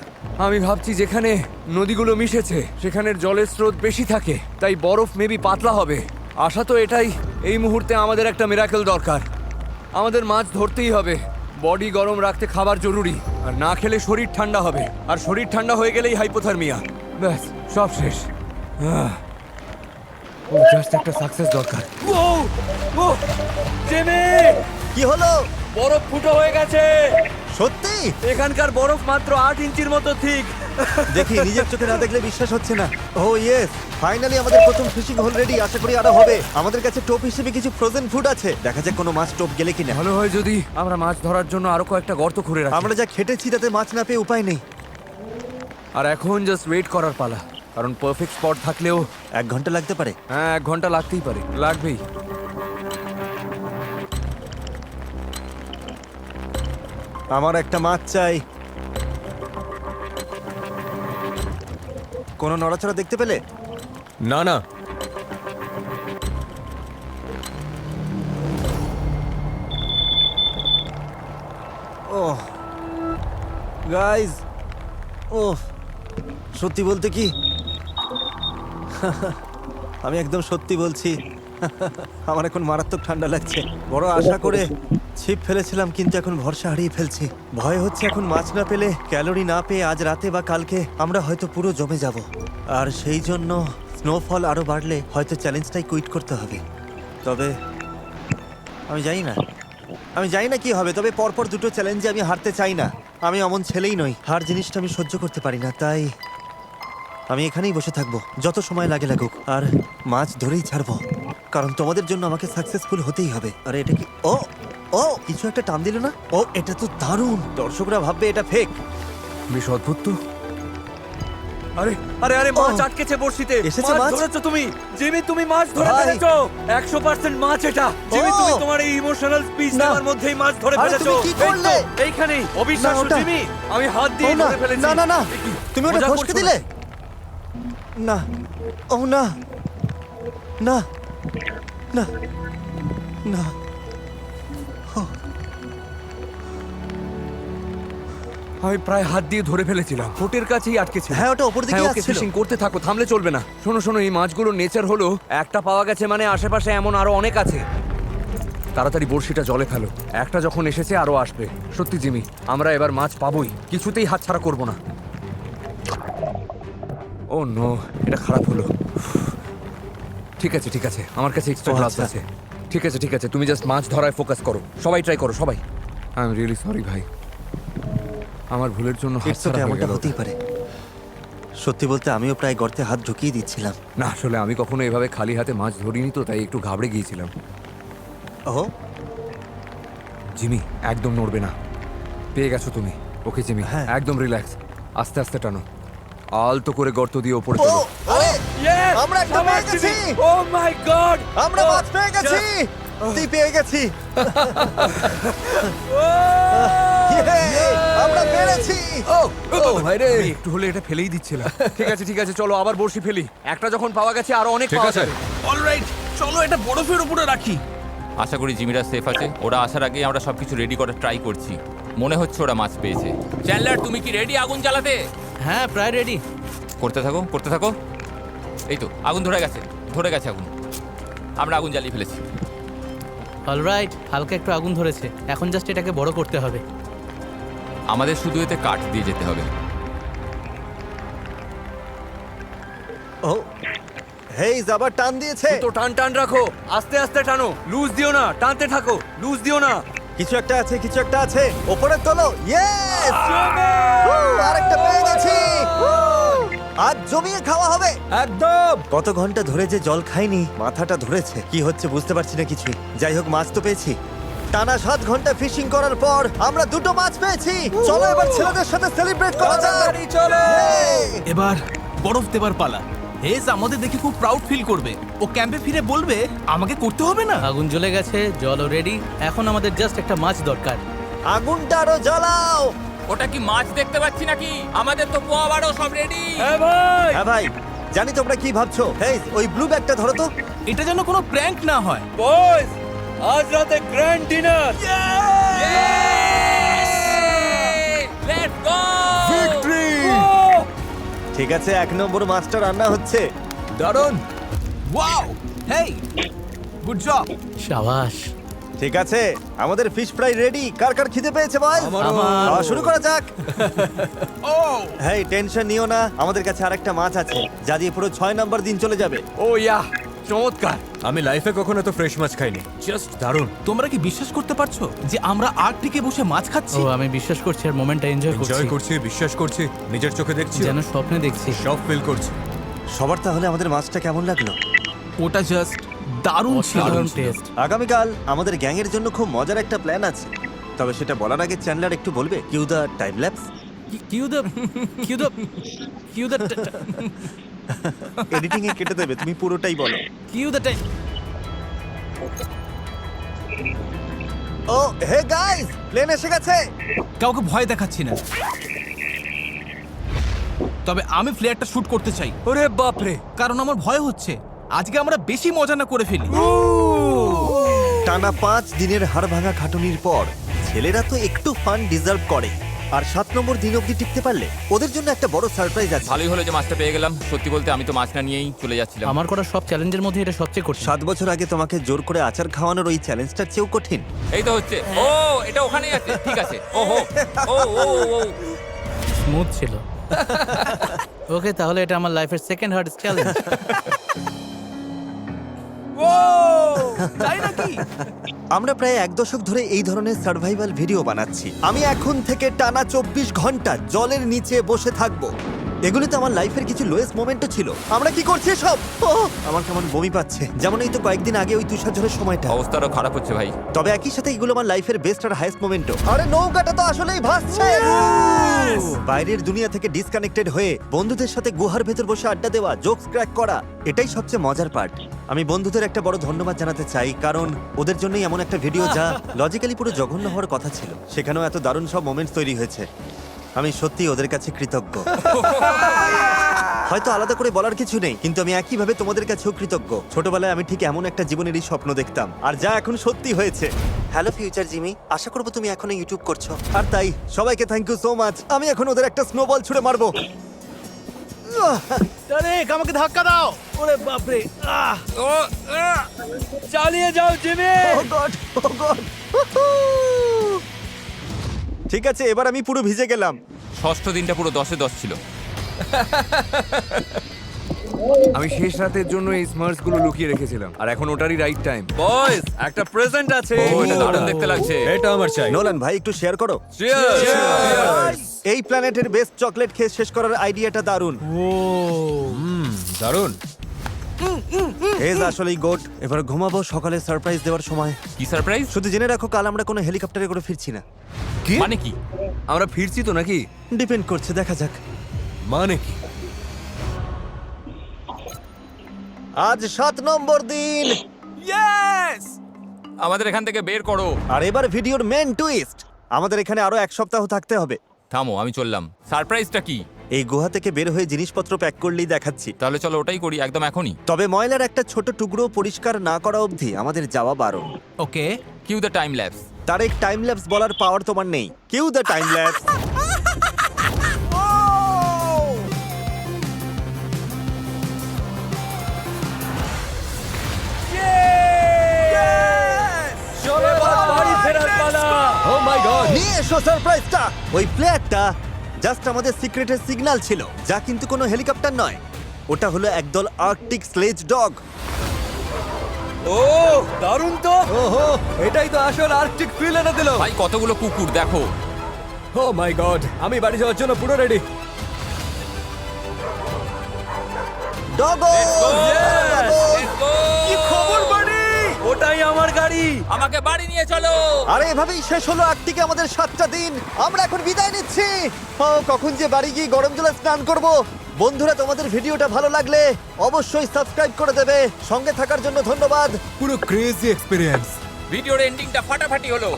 আমি ভাবছি যেখানে নদীগুলো মিশেছে সেখানের জলের স্রোত বেশি থাকে, তাই বরফ মেবি পাতলা হবে। আশা তো এটাই। এই মুহূর্তে আমাদের একটা মিরাকেল দরকার। আমাদের মাছ ধরতেই হবে। বডি গরম রাখতে খাবার জরুরি, আর না খেলে শরীর ঠান্ডা হবে, আর শরীর ঠান্ডা হয়ে গেলেই হাইপোথার্মিয়া। ব্যাস, সব শেষ। ও জাস্ট একটা সাকসেস দরকার। ও জেমি, কি হলো? বরফ ফুটো হয়ে গেছে। সত্যি? এখানকার বরফ মাত্র 8 ইঞ্চির মতো ঠিক। দেখি, নিজের চোখে না দেখলে বিশ্বাস হচ্ছে না। ও ইয়েস, ফাইনালি আমাদের প্রথম ফিশিং হোল রেডি। আশা করি আরো হবে। আমাদের কাছে টোপ হিসেবে কিছু ফ্রোজেন ফুড আছে। দেখা যাক কোনো মাছ টোপ গেলে কিনা। ভালো হয় যদি আমরা মাছ ধরার জন্য আরো কয়েকটা গর্ত খুঁড়ে রাখি। আমরা যা খেটেছি তাতে মাছ না পেয়ে উপায় নেই। আর এখন জাস্ট ওয়েট করার পালা, কারণ পারফেক্ট স্পট থাকলেও 1 ঘন্টা লাগতে পারে। হ্যাঁ 1 ঘন্টা লাগতেই পারে, লাগবেই। আমার একটা মাছ চাই। কোনো নড়াচড়া দেখতে পেলে? না না, ওহ গাইস, ওহ সত্যি বলতে কি আমি একদম সত্যি বলছি, আমার এখন মারাত্মক ঠান্ডা লাগছে। বড় আশা করে ছিপ ফেলেছিলাম, কিন্তু এখন ভরসা হারিয়ে ফেলছি। ভয় হচ্ছে এখন মাছ না পেলে, ক্যালোরি না পেয়ে আজ রাতে বা কালকে আমরা হয়তো পুরো জমে যাব। আর সেই জন্য স্নোফল আরো বাড়লে হয়তো চ্যালেঞ্জটাই কুইট করতে হবে। তবে আমি জানি না কি হবে। তবে পরপর দুটো চ্যালেঞ্জে আমি হারতে চাই না। আমি অমন ছেলেই নই, হার জিনিসটা আমি সহ্য করতে পারি না। তাই আমি এখানেই বসে থাকবো, যত সময় লাগে লাগুক, আর মাছ ধরেই ছাড়বো, কারণ তোমাদের জন্য আমাকে সাকসেসফুল হতেই হবে। আরে এটা কি? ও ও কিছু একটা টান দিল না? ও এটা তো দারুণ। দর্শকরা ভাববে এটা ফেক। বেশ অদ্ভুত তো। আরে আরে আরে মাছ ও, আটকেছে বড়শিতে। এসেছে মাছ? ধরেছো তুমি জিমি, তুমি মাছ ধরে ভাই। ফেলেছো। 100% মাছ এটা। জিমি, ও। তুমি তোমার এই ইমোশনাল স্পিচ না। দেওয়ার মধ্যেই মাছ ধরে আরে ফেলেছো। তুমি কি করলে? এই তো, এইখানেই অবিশ্বাস্য ওটা- জিমি, আমি হাত ও দিয়ে না, ধরে ফেলেছি। না না না এ কি? তুমি ওটা মজা ফসকে করছো দিলে না? না ও না না না না আমি প্রায় হাত দিয়ে ধরে ফেলেছিলাম, ঠোঁটের কাছেই আটকেছিল। হ্যাঁ ওটা উপর দিকে হ্যাঁ, ওকে আসছিল ফিশিং করতে থাকো, থামলে চলবে না। শোনো শোনো, এই মাছগুলোর নেচার হলো একটা পাওয়া গেছে মানে আশেপাশে এমন আরো অনেক আছে। তাড়াতাড়ি বড়শিটা জলে ফেলো, একটা যখন এসেছে আরো আসবে। সত্যি জিমি, আমরা এবার মাছ পাবোই, কিছুতেই হাতছাড়া করব না। ও নো, এটা খারাপ হলো। ঠিক আছে ঠিক আছে, আমার কাছে এক্সট্রা ও, গ্লাভস আচ্ছা। আছে। ঠিক আছে ঠিক আছে, তুমি জাস্ট মাছ ধরায় ফোকাস করো। সবাই ট্রাই করো, সবাই। আই এম রিয়েলি সরি ভাই, আমার ভুলের জন্য ইটস ওকে, হাতছাড়া হয়ে এমনটা গেল। হতেই পারে। সত্যি বলতে আমিও প্রায় গর্তে হাত ঢুকিয়ে দিচ্ছিলাম। না আসলে আমি কখনো এভাবে খালি হাতে মাছ ধরিনি, তো তাই একটু ঘাবড়ে গিয়েছিলাম। ও জিমি, একদম নড়বে না। পেয়ে গেছো তুমি। ওকে জিমি, হ্যাঁ। একদম রিল্যাক্স। আস্তে আস্তে টানো, আলতো করে গর্ত দিয়ে ওপরে ও তোলো। আরে আমরা একটা পেয়ে গেছি। ও মাই গড, আমরা মাছ পেয়ে গেছি। তুই পেয়ে গেছি। Yay! আমরা পেরেছি। ও ভাই রে, একটু হলে এটা ফেলেই দিচ্ছিলাম। ঠিক আছে চলো আবার বড়শি ফেলি। একটা যখন পাওয়া গেছে আরো অনেক ঠিক পাওয়া আছে। যাবে। অলরাইট, চলো এটা বরফের উপরে রাখি। আশা করি জিমিরা সেফ আছে। ওরা আসার আগেই আমরা সবকিছু রেডি করার ট্রাই করছি। মনে হচ্ছে ওরা মাছ পেয়েছে। চ্যান্ডলার, তুমি কি রেডি আগুন জ্বালাতে? হ্যাঁ প্রায় রেডি। করতে থাকো করতে থাকো। এই তো আগুন ধরে গেছে আগুন। আমরা আগুন জ্বালিয়ে ফেলেছি। অলরাইট, হালকা একটু আগুন ধরেছে, এখন জাস্ট এটাকে বড় করতে হবে। আমাদের শুধু এতে কাঠ দিয়ে যেতে হবে। ও হেই, আবার টান দিয়েছে। তো টান টান রাখো, আস্তে আস্তে টানো, লুজ দিও না, টানতে থাকো, লুজ দিও না। কিছু একটা আছে, কিছু একটা আছে। ওপরে তোলো। ইয়েস! আরেকটা পেয়ে গেছি। আজ জমিয়ে খাওয়া হবে। একদম। কত ঘন্টা ধরে যে জল খাইনি, মাথাটা ধরেছে। কি হচ্ছে বুঝতে পারছি না কিছুই। যাই হোক, মাছ তো পেয়েছি। টানা 7 ঘন্টা ফিশিং করার পর আমরা 2টো মাছ পেয়েছি। চলো এবার ছেলেদের সাথে সেলিব্রেট করা যাক। তাড়াতাড়ি চলো। Yay! এবার বরফ দেবার পালা। হেজ আমাদের দেখে খুব প্রাউড ফিল করবে। ও ক্যাম্পে ফিরে বলবে আমাকে করতে হবে না। আগুন জ্বলে গেছে, জলও রেডি, এখন আমাদের জাস্ট একটা মাছ দরকার। আগুনটা আরো জ্বালাও। ওটা কি মাছ দেখতে পাচ্ছি নাকি? আমাদের তো পোয়া বাড়ো সব রেডি। হ্যাঁ ভাই, হ্যাঁ ভাই, জানি তোমরা কি ভাবছো। হেই, ওই ব্লু ব্যাগটা ধরো তো। এটা যেন কোনো প্র্যাঙ্ক না হয়। বয়েজ, আজ রাতে গ্র্যান্ড ডিনার। Let's go! ঠিক আছে, 1 নম্বর মাছটা রান্না হচ্ছে। দারুণ। ওয়াও, হেই, গুড জব। সাবাস। ঠিক আছে, আমাদের ফিশ ফ্রাই রেডি। কার কার খিদে পেয়েছে বল? আমারও। খাওয়া শুরু করা যাক। ও হেই, টেনশন নিও না, আমাদের কাছে আরেকটা মাছ আছে যা দিয়ে পুরো 6 নম্বর দিন চলে যাবে। ও ইয়া, চমৎকার। আমি লাইফে কখনো তো ফ্রেশ মাছ খাইনি, জাস্ট দারুণ। তোমরা কি বিশ্বাস করতে পারছো যে আমরা আর্কটিকে বসে মাছ খাচ্ছি? ও আমি বিশ্বাস করছি আর মোমেন্টটা এনজয় করছি, এনজয় করছি, বিশ্বাস করছি, নিজের চোখে দেখছি, যেন স্বপ্নে দেখছি। সব ফিল করছি। সবার তাহলে আমাদের মাছটা কেমন লাগলো? ওটা জাস্ট দারুণ ছিল। অসাধারণ টেস্ট। আগামীকাল আমাদের গ্যাংয়ের জন্য খুব মজার একটা প্ল্যান আছে। তবে সেটা বলার আগে চ্যান্ডলার একটু বলবে cue the time lapse. Cue the editing এ কেটে দেবে, তুমি পুরোটাই বলো। Time. Oh hey guys, plane এসে গেছে। কাউকে ভয় দেখাচ্ছি না, তবে আমি ফ্লেয়ারটা শুট করতে চাই, ওরে বাপরে, কারণ আমার ভয় হচ্ছে আজকে আমরা বেশি মজা না করে ফেলি। টানা 5 দিনের হাড় ভাঙা খাটুনির পর ছেলেরা তো একটু ফান ডিজার্ভ করে। আর 7 নম্বর দিন অবধি টিকতে পারলে ওদের জন্য একটা বড় সারপ্রাইজ আছে। ভালোই হলো যে মাছটা পেয়ে গেলাম। সত্যি বলতে আমি তো মাছ না নিয়েই চলে যাচ্ছিলাম। আমার করা সব চ্যালেঞ্জের মধ্যে এটা সবচেয়ে কঠিন। 7 বছর আগে তোমাকে জোর করে আচার খাওয়ানোর ওই চ্যালেঞ্জটার চেয়েও কঠিন। এই তো হচ্ছে। ও এটা ওখানেই আছে। ঠিক আছে। ওহো ও ও ও স্মুথ ছিল। ওকে, তাহলে এটা আমার লাইফের সেকেন্ড হার্ডেস্ট চ্যালেঞ্জ। তাই নাকি? আমরা প্রায় 1 দশক ধরে এই ধরনের সার্ভাইভাল ভিডিও বানাচ্ছি। আমি এখন থেকে টানা 24 ঘন্টা জলের নিচে বসে থাকব এগুলি তো আমার লাইফের কিছু লোয়েস্ট মোমেন্টও ছিল। আমরা কি করছি সব? আমার কেমন বমি পাচ্ছে, যেমন এই তো কয়েকদিন আগে ওই তুষার ঝড়ের সময়টা। অবস্থা আরো খারাপ হচ্ছে ভাই। তবে একই সাথে এগুলো আমার লাইফের বেস্ট আর হাইস্ট মোমেন্টও। আরে নৌকাটা তো আসলেই ভাসছে। বাইরের দুনিয়া থেকে ডিসকানেক্টেড হয়ে বন্ধুদের সাথে গুহার ভেতর বসে আড্ডা দেওয়া, জোকস ক্র্যাক করা, এটাই সবচেয়ে মজার পার্ট। আমি বন্ধুদের একটা বড় ধন্যবাদ জানাতে চাই, কারণ ওদের জন্যই এমন একটা ভিডিও যা লজিক্যালি পুরো জঘন্য হওয়ার কথা ছিল, সেখানেও এত দারুণ সব মোমেন্টস তৈরি হয়েছে। আমি সত্যি ওদের কাছে কৃতজ্ঞ। হয়তো আলাদা করে বলার কিছু নেই, কিন্তু আমি একইভাবে তোমাদের কাছেও কৃতজ্ঞ। ছোটবেলায় আমি ঠিক এমন একটা জীবনেরই স্বপ্ন দেখতাম, আর যা এখন সত্যি হয়েছে। হ্যালো ফিউচার জিমি, আশা করবো তুমি এখনো ইউটিউব করছো। আর তাই সবাইকে থ্যাংক ইউ সো মাচ। আমি এখন ওদের একটা স্নোবল ছুড়ে মারবো। তারেক আমাকে ধাক্কা দাও। ওরে বাপরে, চালিয়ে যাও Jimmy. Oh God, oh God. ঠিক আছে, এবার আমি পুরো ভিজে গেলাম। ষষ্ঠ দিনটা পুরো 10-এ 10 ছিল। আমি শেষ রাতের জন্য এই স্মার্টস গুলো লুকিয়ে রেখেছিলাম, আর এখন ওটারই রাইট টাইম। বয়েজ, একটা প্রেজেন্ট আছে। ও, এটা দারুণ দেখতে লাগছে। এটা আমার চাই। নোলান ভাই, একটু শেয়ার করো। Cheers! এই প্ল্যানেটের বেস্ট চকলেট খেয়ে শেষ করার আইডিয়াটা দারুণ। দারুণ। এজ আসলেই গোট। এবার ঘুমাবো, সকালে সারপ্রাইজ দেওয়ার সময়। কি সারপ্রাইজ? শুধু জেনে রাখো, কাল আমরা কোনো হেলিকপ্টারে করে ফিরছি না। মানে কি? আমরা ফিরছি তো নাকি? ডিপেন্ড করছে, দেখা যাক। মানে কি? আজ 7 নম্বর দিন, আমাদের এখান থেকে বের করো। আর এবার ভিডিওর মেন টুইস্ট। আমাদের এখানে আরো 1 সপ্তাহ থাকতে হবে। থামো, আমি চললাম। সারপ্রাইজটা কি? এই গুহা থেকে বের হয়ে জিনিসপত্র প্যাক করলেই দেখাচ্ছি। তাহলে চলো ওটাই করি, একদম এখনই। তবে ময়লার একটা ছোট টুকরো পরিষ্কার না করা অবধি আমাদের যাওয়া বারণ। Okay, cue the time lapse. তার এক টাইম ল্যাপস বলার পাওয়ার তোমার নেই। Cue the time lapse. Oh my god. নিয়ে এসো সারপ্রাইজটা। ওই প্লেয়ারটা জাস্ট আমাদের সিক্রেটের সিগন্যাল ছিল, যা কিন্তু কোনো হেলিকপ্টার নয়। ওটা হলো একদল আর্কটিক স্লেজ ডগ। ও দারুণ তো। ওহো, এটাই তো আসল আর্কটিক ফিল এনে দিল। ভাই কতগুলো কুকুর দেখো। ও মাই গড, আমি বাড়ি যাওয়ার জন্য পুরো রেডি। ডগো! কি খবর বাড়ি? ওটাই আমার গাড়ি। আমাকে বাড়ি নিয়ে চলো। আর এভাবেই শেষ হলো আর্কটিকে আমাদের 7টা দিন। আমরা এখন বিদায় নিচ্ছি। ও, কখন যে বাড়ি গিয়ে গরম জলে স্নান করব। বন্ধুরা, তোমাদের ভিডিওটা ভালো লাগলে অবশ্যই সাবস্ক্রাইব করে দেবে। সঙ্গে থাকার জন্য ধন্যবাদ। পুরো ক্রেজি এক্সপেরিয়েন্স। ভিডিওর এন্ডিংটা ফাটাফাটি হলো।